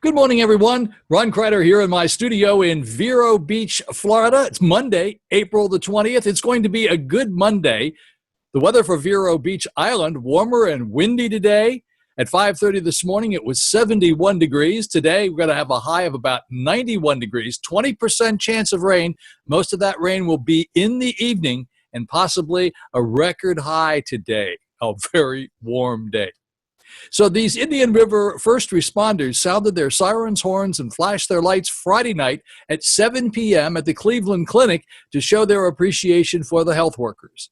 Good morning, everyone. Ron Crider here in my studio in Vero Beach, Florida. It's Monday, April the 20th. It's going to be a good Monday. The weather for Vero Beach Island, warmer and windy today. At 5:30 this morning, it was 71 degrees. Today, we're going to have a high of about 91 degrees, 20% chance of rain. Most of that rain will be in the evening and possibly a record high today. A very warm day. So these Indian River first responders sounded their sirens, horns, and flashed their lights Friday night at 7 p.m. at the Cleveland Clinic to show their appreciation for the health workers.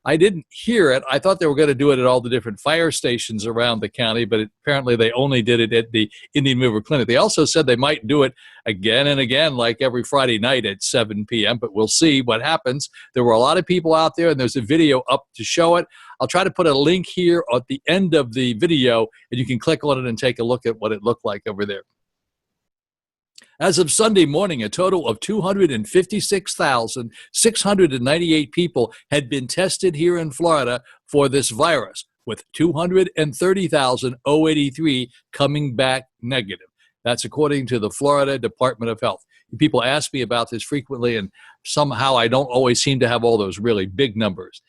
I didn't hear it. I thought they were going to do it at all the different fire stations around the county, but apparently they only did it at the Indian River Clinic. They also said they might do it again and again, like every Friday night at 7 p.m., but we'll see what happens. There were a lot of people out there, and there's a video up to show it. I'll try to put a link here at the end of the video, and you can click on it and take a look at what it looked like over there. As of Sunday morning, a total of 256,698 people had been tested here in Florida for this virus, with 230,083 coming back negative. That's according to the Florida Department of Health. People ask me about this frequently, and somehow I don't always seem to have all those really big numbers.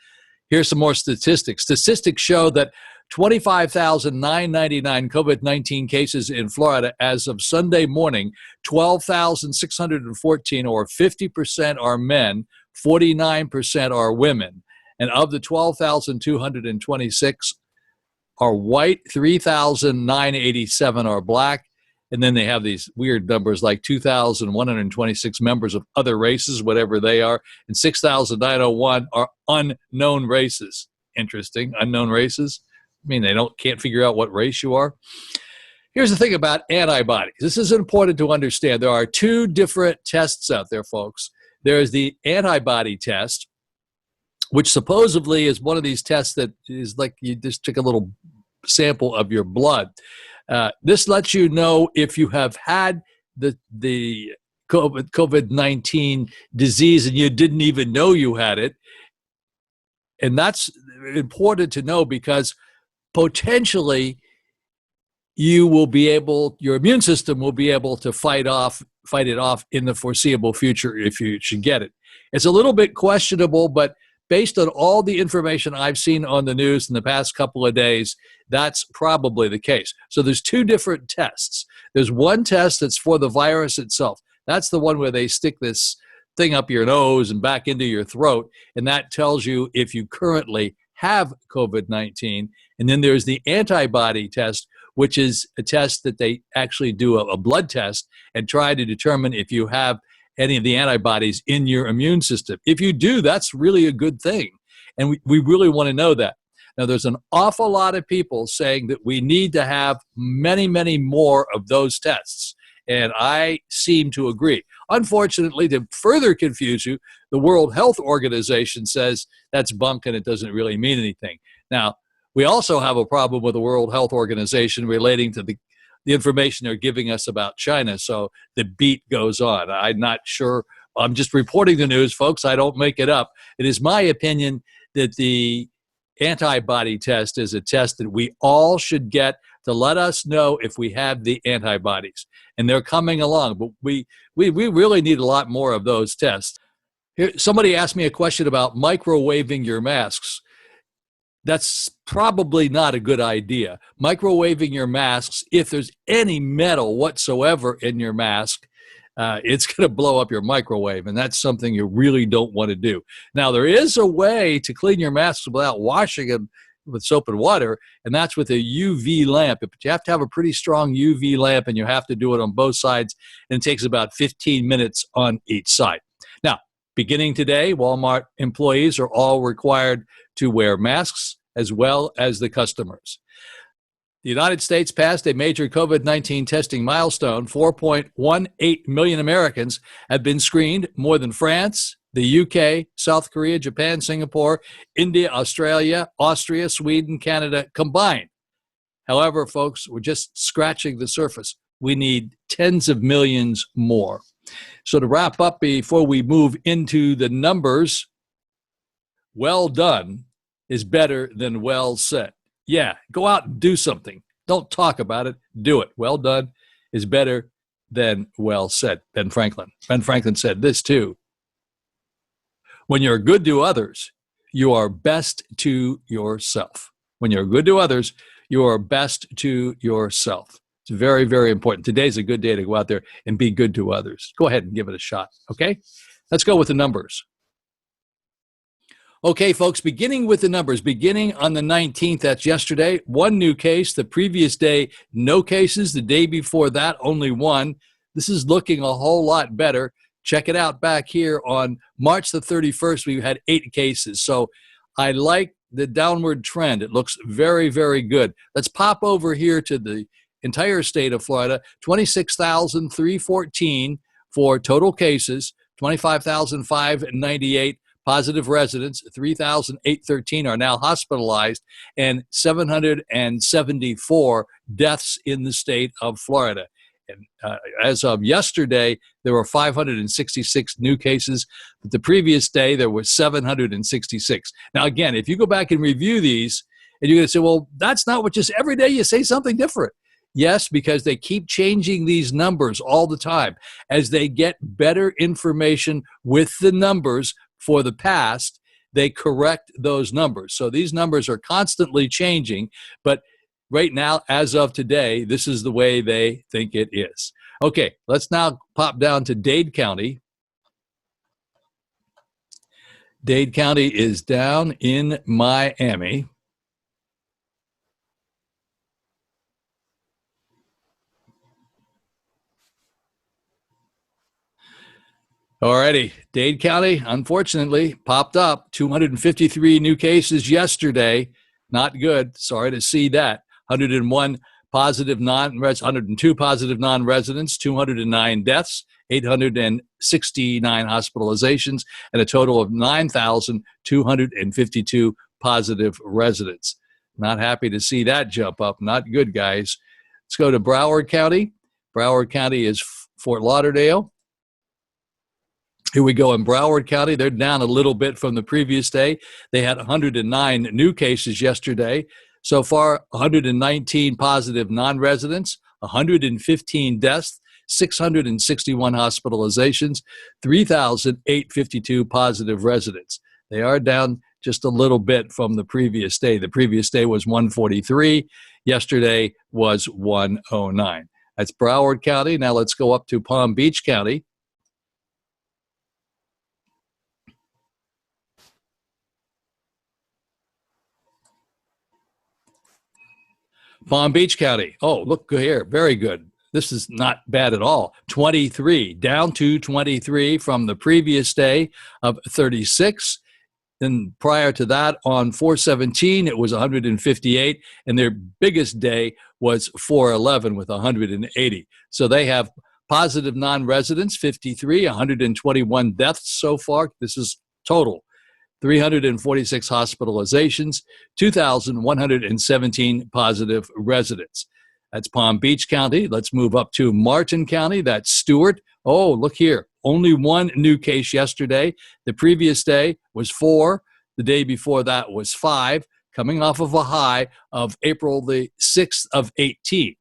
Here's some more statistics. Statistics show that 25,999 COVID-19 cases in Florida as of Sunday morning. 12,614, or 50%, are men, 49% are women. And of the 12,226 are white, 3,987 are black. And then they have these weird numbers like 2,126 members of other races, whatever they are, and 6,901 are unknown races. Interesting, unknown races. I mean, they can't figure out what race you are. Here's the thing about antibodies. This is important to understand. There are two different tests out there, folks. There's the antibody test, which supposedly is one of these tests that is like you just took a little sample of your blood. This lets you know if you have had the COVID-19 disease and you didn't even know you had it. And that's important to know because potentially your immune system will be able to fight it off in the foreseeable future if you should get it. It's a little bit questionable, but based on all the information I've seen on the news in the past couple of days, that's probably the case. So there's two different tests. There's one test that's for the virus itself. That's the one where they stick this thing up your nose and back into your throat, and that tells you if you currently have COVID-19. And then there's the antibody test, which is a test that they actually do a blood test and try to determine if you have any of the antibodies in your immune system. If you do, that's really a good thing. And we really want to know that. Now, there's an awful lot of people saying that we need to have many, many more of those tests. And I seem to agree. Unfortunately, to further confuse you, the World Health Organization says that's bunk and it doesn't really mean anything. Now, we also have a problem with the World Health Organization relating to the information they're giving us about China. So the beat goes on. I'm not sure. I'm just reporting the news, folks. I don't make it up. It is my opinion that the antibody test is a test that we all should get to let us know if we have the antibodies. And they're coming along, but we really need a lot more of those tests. Here, somebody asked me a question about microwaving your masks. That's probably not a good idea. Microwaving your masks, if there's any metal whatsoever in your mask, it's going to blow up your microwave, and that's something you really don't want to do. Now, there is a way to clean your masks without washing them with soap and water, and that's with a UV lamp. But you have to have a pretty strong UV lamp, and you have to do it on both sides, and it takes about 15 minutes on each side. Now, beginning today, Walmart employees are all required to wear masks as well as the customers. The United States passed a major COVID-19 testing milestone. 4.18 million Americans have been screened, more than France, the UK, South Korea, Japan, Singapore, India, Australia, Austria, Sweden, Canada combined. However, folks, we're just scratching the surface. We need tens of millions more. So to wrap up before we move into the numbers, well done is better than well said. Yeah, go out and do something. Don't talk about it. Do it. Well done is better than well said. Ben Franklin. Ben Franklin said this too. When you're good to others, you are best to yourself. When you're good to others, you are best to yourself. It's very, very important. Today's a good day to go out there and be good to others. Go ahead and give it a shot, okay? Let's go with the numbers. Okay, folks, beginning with the numbers, beginning on the 19th, that's yesterday, 1 new case. The previous day, no cases. The day before that, only 1. This is looking a whole lot better. Check it out back here on March the 31st, we had 8 cases. So I like the downward trend. It looks very, very good. Let's pop over here to the entire state of Florida, 26,314 for total cases, 25,598 positive residents, 3,813 are now hospitalized, and 774 deaths in the state of Florida. And as of yesterday, there were 566 new cases. But the previous day, there were 766. Now, again, if you go back and review these, and you're going to say, well, that's not what just every day you say something different. Yes, because they keep changing these numbers all the time. As they get better information with the numbers for the past, they correct those numbers. So these numbers are constantly changing, but right now, as of today, this is the way they think it is. Okay, let's now pop down to Dade County. Dade County is down in Miami. Alrighty, Dade County, unfortunately, popped up 253 new cases yesterday. Not good. Sorry to see that. 101 positive 102 positive non-residents, 209 deaths, 869 hospitalizations, and a total of 9,252 positive residents. Not happy to see that jump up. Not good, guys. Let's go to Broward County. Broward County is Fort Lauderdale. Here we go in Broward County. They're down a little bit from the previous day. They had 109 new cases yesterday. So far, 119 positive non-residents, 115 deaths, 661 hospitalizations, 3,852 positive residents. They are down just a little bit from the previous day. The previous day was 143. Yesterday was 109. That's Broward County. Now let's go up to Palm Beach County. Palm Beach County. Oh, look here. Very good. This is not bad at all. 23, down to 23 from the previous day of 36. Then prior to that, on 4/17, it was 158, and their biggest day was 4/11 with 180. So they have positive non-residents, 53, 121 deaths so far. This is total. 346 hospitalizations, 2,117 positive residents. That's Palm Beach County. Let's move up to Martin County. That's Stewart. Oh, look here. Only 1 new case yesterday. The previous day was 4. The day before that was 5, coming off of a high of April the 6th of 18.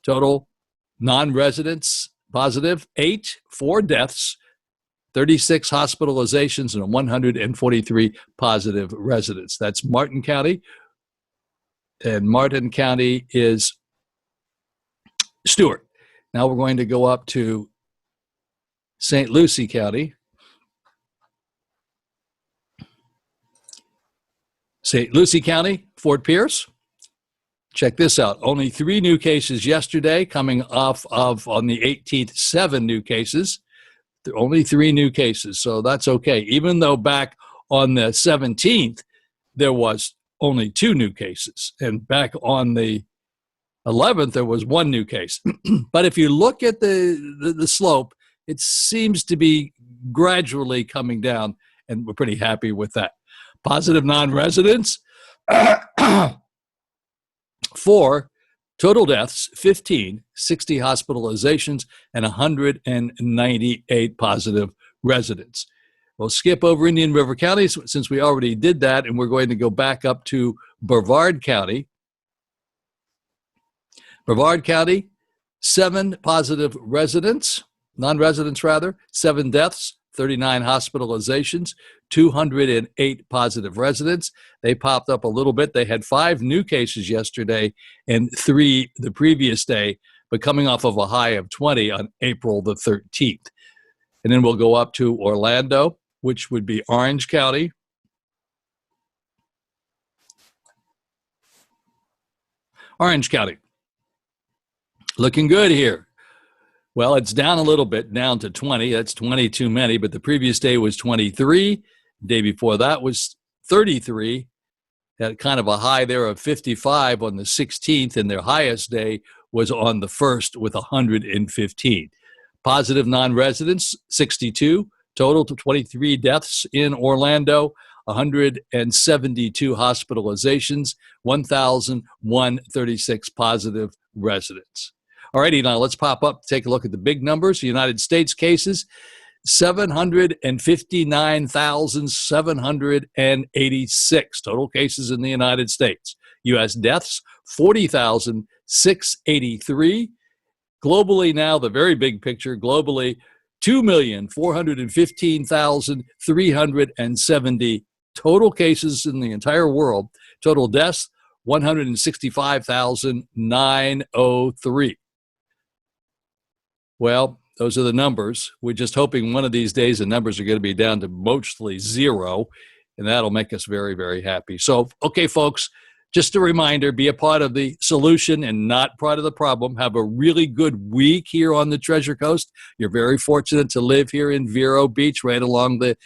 Total non-residents positive, 8, 4 deaths, 36 hospitalizations, and 143 positive residents. That's Martin County. And Martin County is Stewart. Now we're going to go up to St. Lucie County. St. Lucie County, Fort Pierce. Check this out. Only 3 new cases yesterday, coming off of, on the 18th, 7 new cases. Only 3 new cases, so that's okay. Even though back on the 17th, there was only 2 new cases. And back on the 11th, there was 1 new case. But if you look at the slope, it seems to be gradually coming down, and we're pretty happy with that. Positive non-residents, 4. Total deaths, 15, 60 hospitalizations, and 198 positive residents. We'll skip over Indian River County since we already did that, and we're going to go back up to Brevard County. Brevard County, 7 positive residents, non-residents rather, 7 deaths, 39 hospitalizations, 208 positive residents. They popped up a little bit. They had 5 new cases yesterday and 3 the previous day, but coming off of a high of 20 on April the 13th. And then we'll go up to Orlando, which would be Orange County. Orange County. Looking good here. Well, it's down a little bit, down to 20. That's 20 too many, but the previous day was 23. The day before that was 33. Had kind of a high there of 55 on the 16th, and their highest day was on the 1st with 115. Positive non-residents, 62. Total to 23 deaths in Orlando, 172 hospitalizations, 1,136 positive residents. All righty, now let's pop up, take a look at the big numbers. The United States cases, 759,786 total cases in the United States. U.S. deaths, 40,683. Globally now, the very big picture, globally, 2,415,370 total cases in the entire world. Total deaths, 165,903. Well, those are the numbers. We're just hoping one of these days the numbers are going to be down to mostly 0, and that'll make us very, very happy. So, okay, folks, just a reminder, be a part of the solution and not part of the problem. Have a really good week here on the Treasure Coast. You're very fortunate to live here in Vero Beach, right along the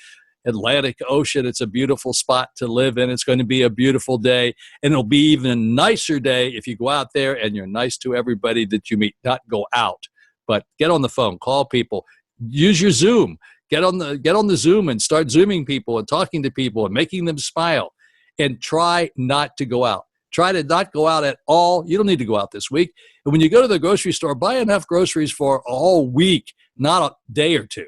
Atlantic Ocean. It's a beautiful spot to live in. It's going to be a beautiful day, and it'll be even a nicer day if you go out there and you're nice to everybody that you meet. Not go out, but get on the phone, call people, use your Zoom, get on the Zoom and start Zooming people and talking to people and making them smile, and try not to go out. Try to not go out at all. You don't need to go out this week. And when you go to the grocery store, buy enough groceries for a whole week, not a day or two.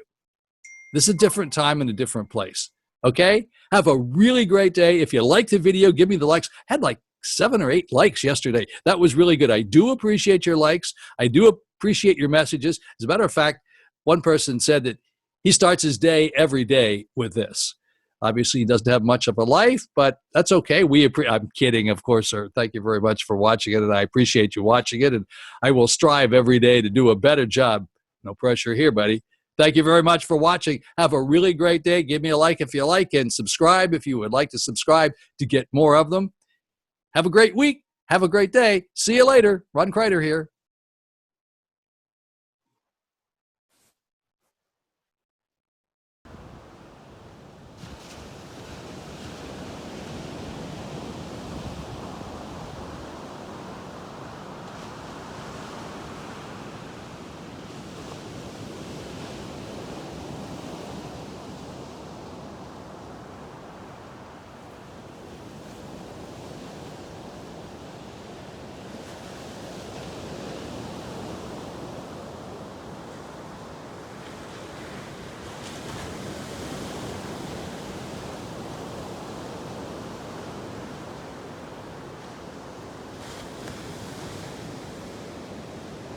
This is a different time and a different place. Okay? Have a really great day. If you like the video, give me the likes. I had like 7 or 8 likes yesterday. That was really good. I do appreciate your likes. I do appreciate your messages. As a matter of fact, one person said that he starts his day every day with this. Obviously, he doesn't have much of a life, but that's okay. I'm kidding, of course, sir. Thank you very much for watching it, and I appreciate you watching it, and I will strive every day to do a better job. No pressure here, buddy. Thank you very much for watching. Have a really great day. Give me a like if you like, and subscribe if you would like to subscribe to get more of them. Have a great week. Have a great day. See you later. Ron Crider here.